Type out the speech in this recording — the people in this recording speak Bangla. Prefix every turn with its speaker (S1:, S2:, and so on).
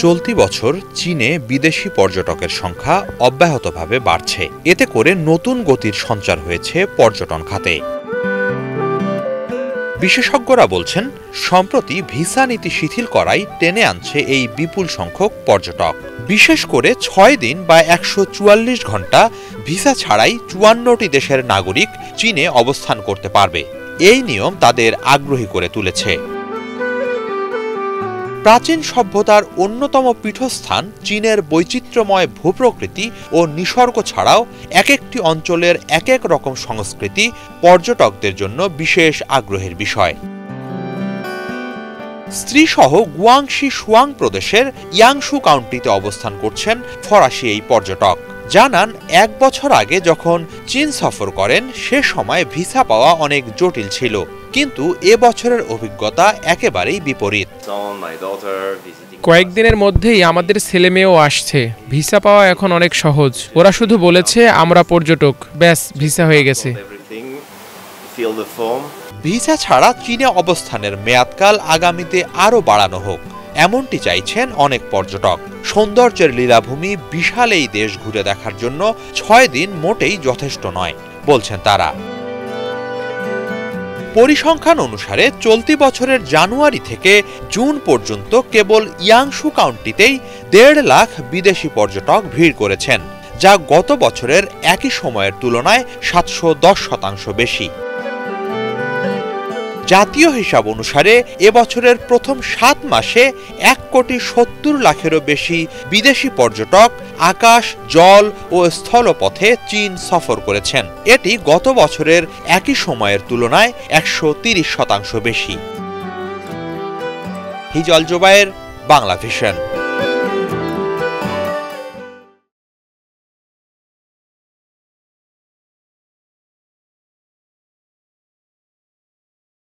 S1: চলতি বছর চীনে বিদেশি পর্যটকের সংখ্যা অব্যাহতভাবে বাড়ছে। এতে করে নতুন গতির সঞ্চার হয়েছে পর্যটন খাতে। বিশেষজ্ঞরা বলছেন, সম্প্রতি ভিসা নীতি শিথিল করাই টেনে আনছে এই বিপুল সংখ্যক পর্যটক। বিশেষ করে ৬ দিন বা ১৪৪ ঘণ্টা ভিসা ছাড়াই ৫৪টি দেশের নাগরিক চীনে অবস্থান করতে পারবে। এই নিয়ম তাদের আগ্রহী করে তুলেছে। প্রাচীন সভ্যতার অন্যতম পীঠস্থান চীনের বৈচিত্র্যময় ভূপ্রকৃতি ও নিসর্গ ছাড়াও এক একটি অঞ্চলের এক এক রকম সংস্কৃতি পর্যটকদের জন্য বিশেষ আগ্রহের বিষয়। স্ত্রীসহ গুয়াংশি শুয়াং প্রদেশের ইয়াংশু কাউন্টিতে অবস্থান করছেন ফরাসি এই পর্যটক। জানান, ১ বছর আগে যখন চীন সফর করেন সে সময় ভিসা পাওয়া অনেক জটিল ছিল, কিন্তু এবছরের অভিজ্ঞতা একেবারেই বিপরীত।
S2: কয়েকদিনের মধ্যেই আমাদের ছেলে মেয়েও আসছে। ভিসা পাওয়া এখন অনেক সহজ। ওরা শুধু বলেছে আমরা পর্যটক, ব্যাস ভিসা হয়ে গেছে।
S1: ভিসা ছাড়া চীনে অবস্থানের মেয়াদকাল আগামীতে আরও বাড়ানো হোক, এমনটি চাইছেন অনেক পর্যটক। সৌন্দর্যের লীলাভূমি বিশাল এই দেশ ঘুরে দেখার জন্য ৬ দিন মোটেই যথেষ্ট নয় বলছেন তারা। পরিসংখ্যান অনুসারে চলতি বছরের জানুয়ারি থেকে জুন পর্যন্ত কেবল ইয়াংশু কাউন্টিতেই ১.৫ লাখ বিদেশি পর্যটক ভিড় করেছেন, যা গত বছরের একই সময়ের তুলনায় ৭১০% বেশি। জাতীয় হিসাব অনুসারে এবছরের প্রথম ৭ মাসে ১,৭০,০০,০০০-এরও বেশি বিদেশি পর্যটক আকাশ, জল ও স্থলপথে চীন সফর করেছেন। এটি গত বছরের একই সময়ের তুলনায় ১৩০% বেশি। হিজল জোবায়ের, বাংলা ভিশন।